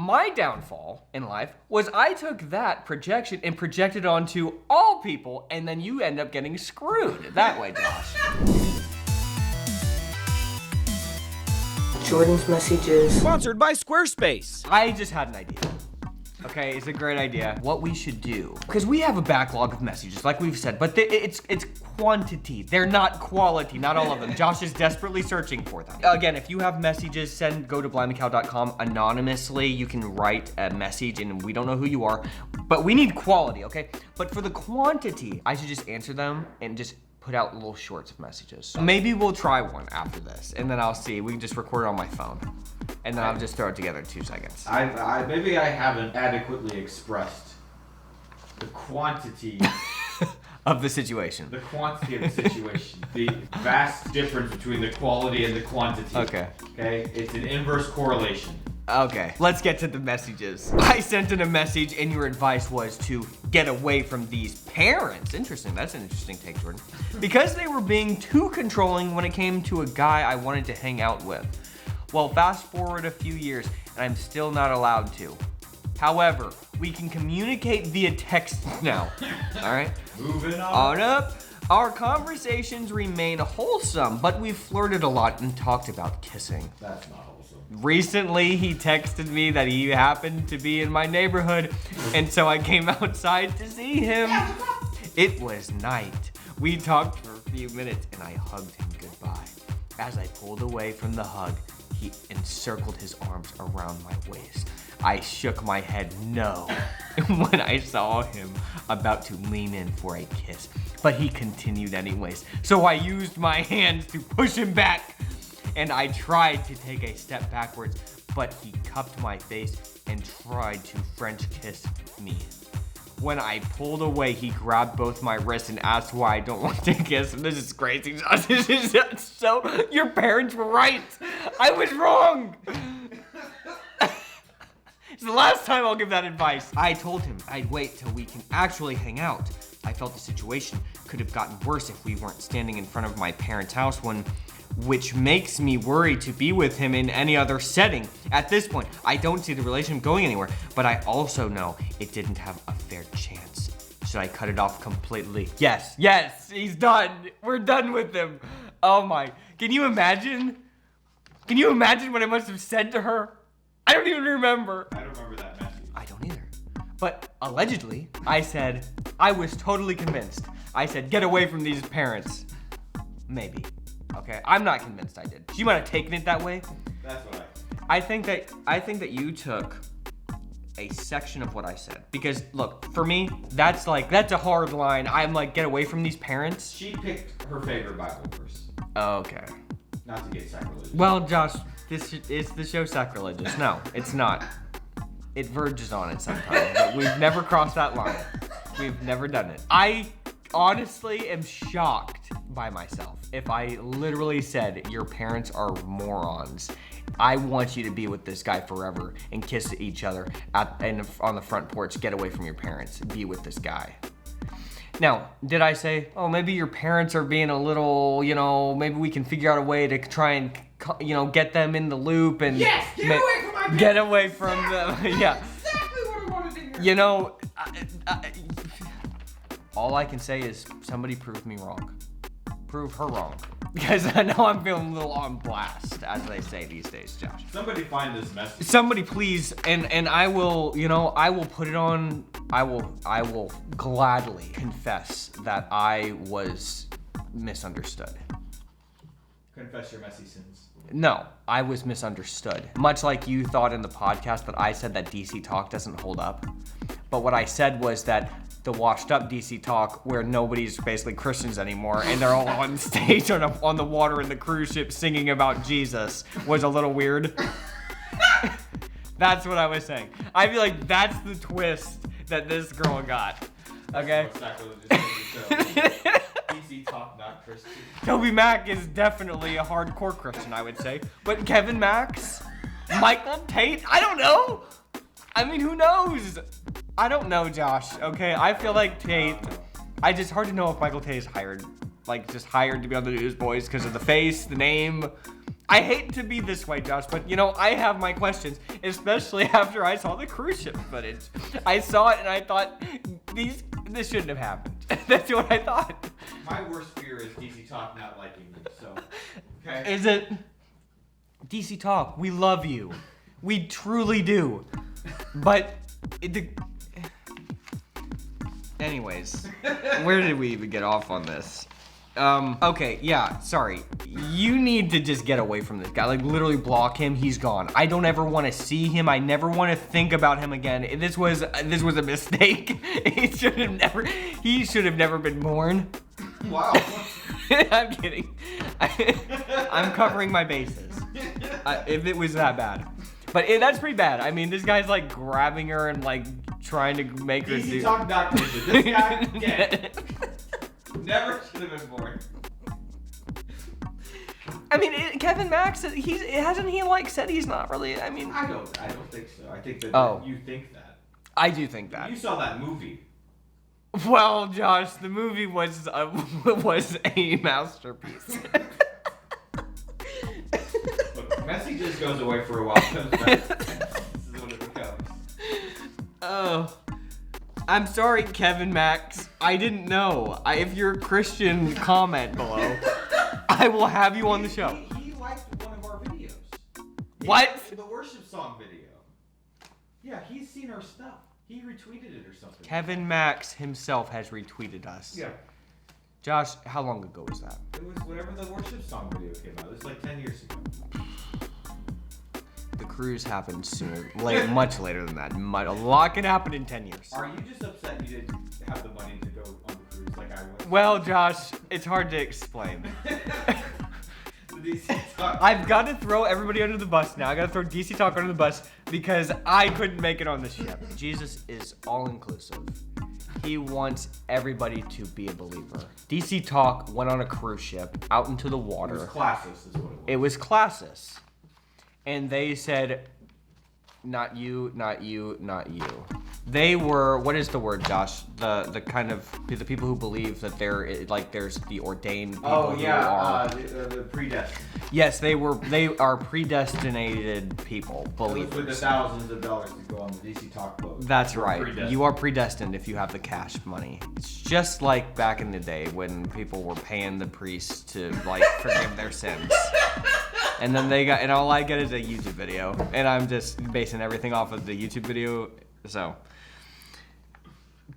My downfall in life was I took that projection and projected onto all people, and then you end up getting screwed that way, Josh. Jordan's messages. Sponsored by Squarespace. I just had an idea. Okay, it's a great idea. What we should do, because we have a backlog of messages, like we've said, but it's quantity. They're not quality, not all of them. Josh is desperately searching for them. Again, if you have messages, go to blimeycow.com anonymously. You can write a message, and we don't know who you are, but we need quality, okay? But for the quantity, I should just answer them and just put out little shorts of messages. Maybe we'll try one after this, and then I'll see. We can just record it on my phone, and then I'll just throw it together in 2 seconds. Maybe I haven't adequately expressed the quantity of the situation. The quantity of the situation. The vast difference between the quality and the quantity. Okay. Okay? It's an inverse correlation. Okay, let's get to the messages. I sent in a message and your advice was to get away from these parents. Interesting, that's an interesting take, Jordan. Because they were being too controlling when it came to a guy I wanted to hang out with. Well, fast forward a few years and I'm still not allowed to. However, we can communicate via text now, all right? Moving on up. Our conversations remain wholesome, but we flirted a lot and talked about kissing. That's not wholesome. Recently, he texted me that he happened to be in my neighborhood, and so I came outside to see him. It was night. We talked for a few minutes, and I hugged him goodbye. As I pulled away from the hug, he encircled his arms around my waist. I shook my head no when I saw him about to lean in for a kiss, but he continued anyways. So I used my hands to push him back, and I tried to take a step backwards, but he cupped my face and tried to French kiss me. When I pulled away, he grabbed both my wrists and asked why I don't want to kiss him. This is crazy, Josh. This is so, your parents were right. I was wrong. It's the last time I'll give that advice. I told him I'd wait till we can actually hang out. I felt the situation could have gotten worse if we weren't standing in front of my parents' house which makes me worried to be with him in any other setting. At this point, I don't see the relationship going anywhere, but I also know it didn't have a fair chance. Should I cut it off completely? Yes, he's done. We're done with him. Oh my, can you imagine? Can you imagine what I must have said to her? I don't even remember. I don't remember that message. I don't either. But allegedly, I said, I was totally convinced. I said, get away from these parents. Maybe. Okay, I'm not convinced I did. She might have taken it that way. That's what I think that you took a section of what I said. Because look, for me, that's a hard line. I'm like, get away from these parents. She picked her favorite Bible verse. Okay. Not to get sacrilegious. Well, Josh, is the show sacrilegious? No, it's not. It verges on it sometimes, but we've never crossed that line. We've never done it. I honestly am shocked by myself if I literally said your parents are morons. I want you to be with this guy forever and kiss each other on the front porch. Get away from your parents. Be with this guy. Now, did I say, oh, maybe your parents are being a little, maybe we can figure out a way to try and, get them in the loop and yes, get away from my parents. Get away from them. Yeah. Exactly what I wanted to hear. All I can say is somebody prove me wrong. Prove her wrong. Because I know I'm feeling a little on blast, as they say these days, Josh. Somebody find this message. Somebody please, and I will, I will put it on, I will gladly confess that I was misunderstood. Confess your messy sins. No, I was misunderstood. Much like you thought in the podcast that I said that DC Talk doesn't hold up. But what I said was that the washed up DC Talk, where nobody's basically Christians anymore, and they're all on stage on the water in the cruise ship singing about Jesus, was a little weird. That's what I was saying. I feel like that's the twist that this girl got. Okay? DC Talk, not Christian. Toby Mac is definitely a hardcore Christian, I would say. But Kevin Max? Michael Tate? I don't know. I mean, who knows? I don't know, Josh, okay? I feel like Tate, it's hard to know if Michael Tate is hired to be on the Newsboys because of the face, the name. I hate to be this way, Josh, but you know, I have my questions, especially after I saw the cruise ship footage. I saw it and I thought, this shouldn't have happened. That's what I thought. My worst fear is DC Talk not liking me, so, okay? Is it? DC Talk, we love you. We truly do. But, anyways, where did we even get off on this? Okay, yeah, sorry. You need to just get away from this guy. Like, literally block him. He's gone. I don't ever want to see him. I never want to think about him again. This was a mistake. He should have never been born. Wow. I'm kidding. I'm covering my bases. If it was that bad. But that's pretty bad. I mean, this guy's like grabbing her and like trying to make her do... DC Talk not Christian. This guy, dead. Never should have been born. I mean, Kevin Max, hasn't he like said he's not really? I mean, I don't think so. I think that you think that. I do think that. You saw that movie. Well, Josh, the movie was a masterpiece. Look, Messi just goes away for a while, comes back. This is what it becomes. Oh. I'm sorry, Kevin Max. I didn't know. If you're a Christian, comment below. I will have you on the show. He liked one of our videos. What? The worship song video. Yeah, he's seen our stuff. He retweeted it or something. Kevin Max himself has retweeted us. Yeah. Josh, how long ago was that? It was whenever the worship song video came out. It was like 10 years ago. The cruise happened sooner, much later than that. A lot can happen in 10 years. Are you just upset you didn't have the money to go on the cruise like I was? Well, Josh, it's hard to explain. DC Talk. I've got to throw everybody under the bus now. I got to throw DC Talk under the bus because I couldn't make it on the ship. Jesus is all-inclusive. He wants everybody to be a believer. DC Talk went on a cruise ship out into the water. It was classist is what it was. It was classist. And they said, not you, not you, not you. They were, what is the word, Josh? The kind of, the people who believe that there's the ordained people who are. The predestined. Yes, they are predestinated people, believers. With the thousands of dollars to go on the DC Talk boat. That's right. You are predestined if you have the cash money. It's just like back in the day when people were paying the priests to like forgive their sins. And then and all I get is a YouTube video. And I'm just basing everything off of the YouTube video. So,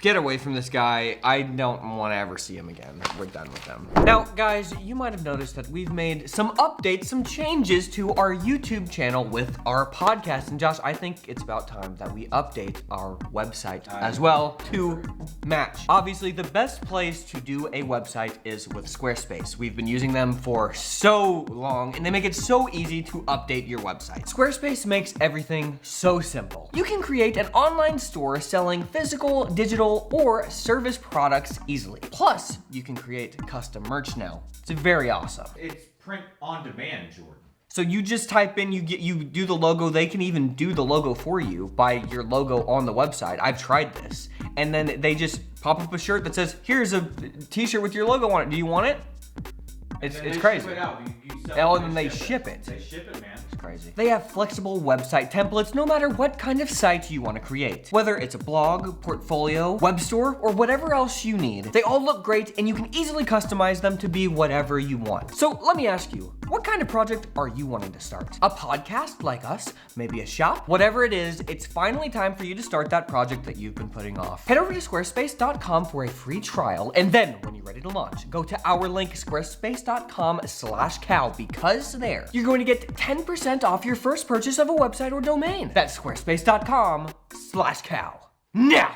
get away from this guy. I don't want to ever see him again. We're done with him. Now, guys, you might have noticed that we've made some updates, some changes to our YouTube channel with our podcast. And Josh, I think it's about time that we update our website as well to match. Obviously, the best place to do a website is with Squarespace. We've been using them for so long, and they make it so easy to update your website. Squarespace makes everything so simple. You can create an online store selling physical, digital, or service products easily. Plus, you can create custom merch now. It's very awesome. It's print on demand, Jordan. So you just type in, you do the logo. They can even do the logo for you by your logo on the website. I've tried this. And then they just pop up a shirt that says, here's a t-shirt with your logo on it. Do you want it? It's crazy. Ship it out. And then they ship it. They ship it, man. It's crazy. They have flexible website templates no matter what kind of site you want to create. Whether it's a blog, portfolio, web store, or whatever else you need, they all look great and you can easily customize them to be whatever you want. So let me ask you, what kind of project are you wanting to start? A podcast like us? Maybe a shop? Whatever it is, it's finally time for you to start that project that you've been putting off. Head over to squarespace.com for a free trial, and then when you're ready to launch, go to our link squarespace.com/cow, because there you're going to get 10% off your first purchase of a website or domain. That's squarespace.com/cow. Now,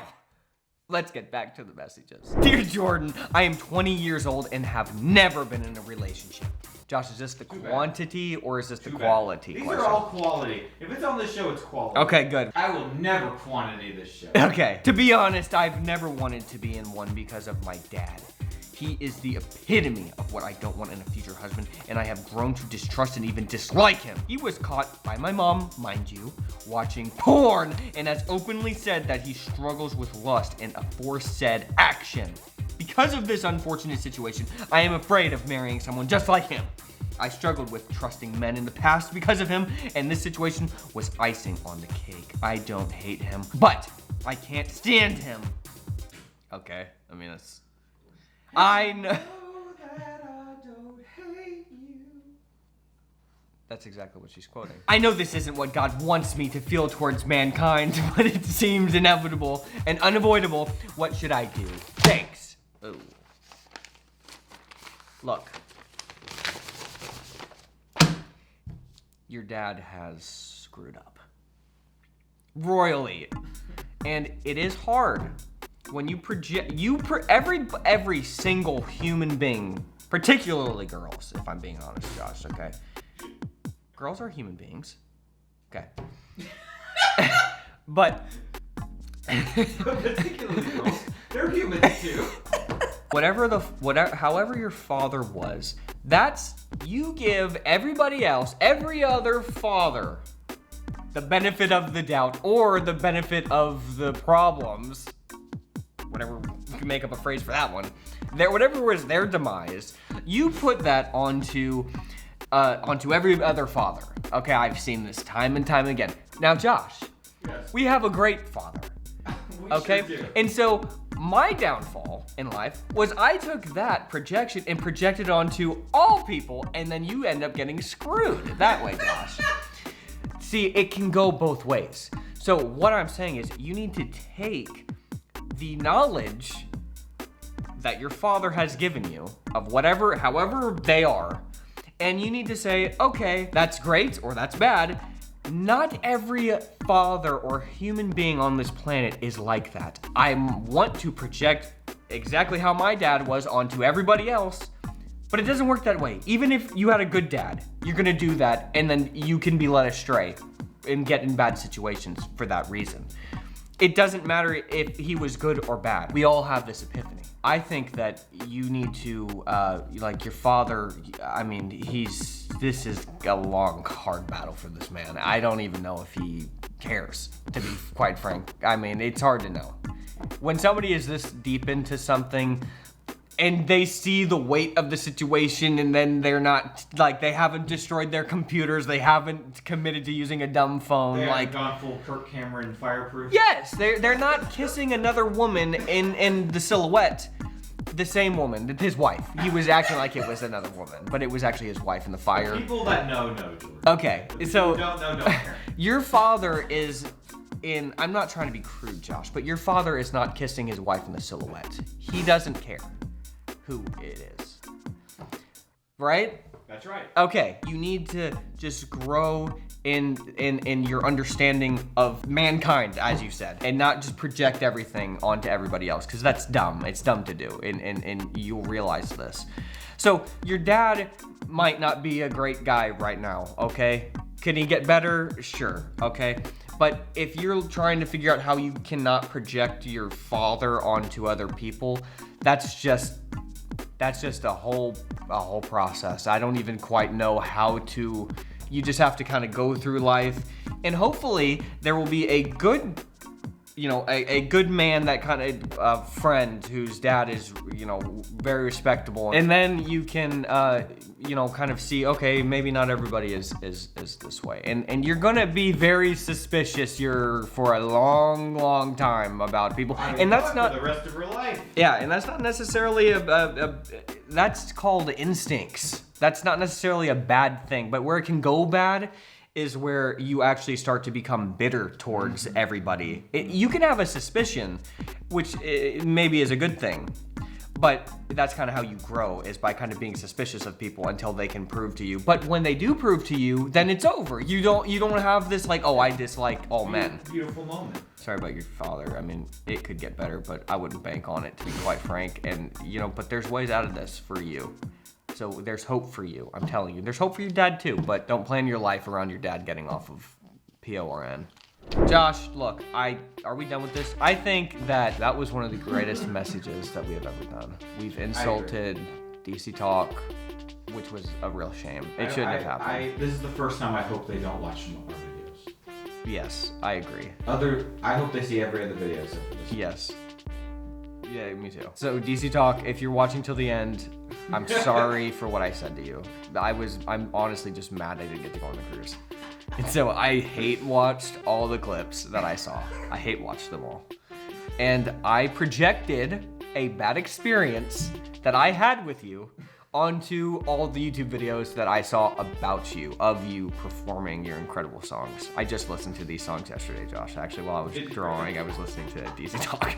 let's get back to the messages. Dear Jordan, I am 20 years old and have never been in a relationship. Josh, is this the quantity or is this the quality? These are all quality. If it's on this show, it's quality. Okay, good. I will never quantity this show. Okay. To be honest, I've never wanted to be in one because of my dad. He is the epitome of what I don't want in a future husband, and I have grown to distrust and even dislike him. He was caught by my mom, mind you, watching porn, and has openly said that he struggles with lust and aforesaid action. Because of this unfortunate situation, I am afraid of marrying someone just like him. I struggled with trusting men in the past because of him, and this situation was icing on the cake. I don't hate him, but I can't stand him. Okay, I mean, it's... I know... that I don't hate you. That's exactly what she's quoting. I know this isn't what God wants me to feel towards mankind, but it seems inevitable and unavoidable. What should I do? Thanks. Ooh. Look. Your dad has screwed up. Royally. And it is hard when you project, every single human being, particularly girls, if I'm being honest, Josh, okay? Girls are human beings. Okay. But Particularly girls, they're humans too. However your father was, that's, you give everybody else, every other father, the benefit of the doubt or the benefit of the problems. Whatever, you can make up a phrase for that one. Whatever was their demise, you put that onto every other father. Okay, I've seen this time and time again. Now, Josh, Yes. we have a great father. We Okay, sure do. and so my downfall in life was I took that projection and projected onto all people, and then you end up getting screwed that way, Josh. See, it can go both ways. So what I'm saying is you need to take the knowledge that your father has given you of however they are, and you need to say, okay, that's great or that's bad. Not every father or human being on this planet is like that. I want to project exactly how my dad was onto everybody else, but it doesn't work that way. Even if you had a good dad, you're gonna do that, and then you can be led astray and get in bad situations for that reason. It doesn't matter if he was good or bad. We all have this epiphany. I think that you need to, like your father, I mean, this is a long, hard battle for this man. I don't even know if he cares, to be quite frank. I mean, it's hard to know. When somebody is this deep into something and they see the weight of the situation, and then they're not, like, they haven't destroyed their computers, they haven't committed to using a dumb phone, They like... haven't gone full Kirk Cameron fireproof. Yes, they're not kissing another woman in the silhouette. The same woman, his wife. He was acting like it was another woman, but it was actually his wife in the fire. People that know, George. Okay, The people so who don't know, don't care. your father is in, I'm not trying to be crude, Josh, but your father is not kissing his wife in the silhouette. He doesn't care who it is. Right? That's right. Okay, you need to just grow in your understanding of mankind, as you said, and not just project everything onto everybody else, because that's dumb. It's dumb to do, and you'll realize this. So your dad might not be a great guy right now, okay? Can he get better? Sure, okay? But if you're trying to figure out how you cannot project your father onto other people, that's just a whole process. I don't even quite know how to. You just have to kind of go through life, and hopefully there will be a good, a good man, that kind of friend whose dad is, very respectable, and then you can, kind of see, okay, maybe not everybody is this way, and you're gonna be very suspicious for a long time about people, and that's not for the rest of your life. Yeah, and that's not necessarily that's called instincts. That's not necessarily a bad thing, but where it can go bad is where you actually start to become bitter towards everybody. You can have a suspicion, which maybe is a good thing, but that's kind of how you grow, is by kind of being suspicious of people until they can prove to you. But when they do prove to you, then it's over. You don't have this like, oh, I dislike all men. Beautiful moment. Sorry about your father. I mean, it could get better, but I wouldn't bank on it, to be quite frank. And, but there's ways out of this for you. So there's hope for you. I'm telling you. There's hope for your dad, too, but don't plan your life around your dad getting off of PORN. Josh, look, are we done with this? I think that was one of the greatest messages that we have ever done. We've insulted DC Talk, which was a real shame. It shouldn't have happened. This is the first time I hope they don't watch some of our videos. Yes, I agree. I hope they see every other video except for this. Yes. Yeah, me too. So DC Talk, if you're watching till the end, I'm sorry for what I said to you. I'm honestly just mad I didn't get to go on the cruise. And so I hate watched all the clips that I saw. I hate watched them all. And I projected a bad experience that I had with you onto all the YouTube videos that I saw about you, of you performing your incredible songs. I just listened to these songs yesterday, Josh. Actually, while I was drawing, I was listening to DC Talk.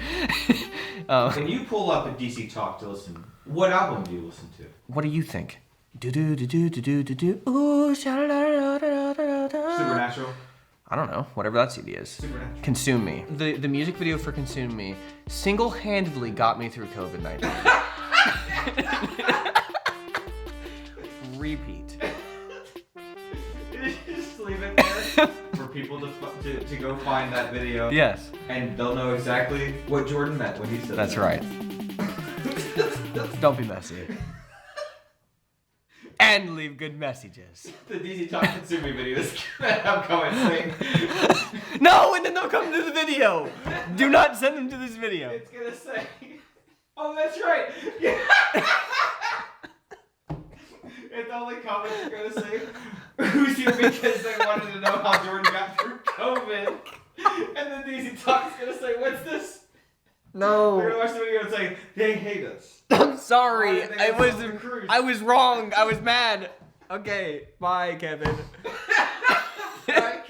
When you pull up a DC Talk to listen, what album do you listen to? What do you think? Do do do do do do do do. Ooh, Supernatural? I don't know, whatever that CD is. Supernatural. Consume Me. The music video for Consume Me single-handedly got me through COVID-19. Repeat. Just leave it there for people to go find that video. Yes. And they'll know exactly what Jordan meant when he said That's that. right. Don't be messy. And leave good messages. The DC Talk Consume Me video is gonna have comments saying, No, and then they'll come to the video. Do not send them to this video. it's gonna say, oh, that's right. Yeah. It's only comments are gonna say, who's here because they wanted to know how Jordan got through COVID. And then DC Talk's gonna say, what's this? They're No. gonna watch the video and say, they hate us. I'm sorry. Why did they go on the cruise? I was wrong. I was mad. Okay. Bye, Kevin. Right?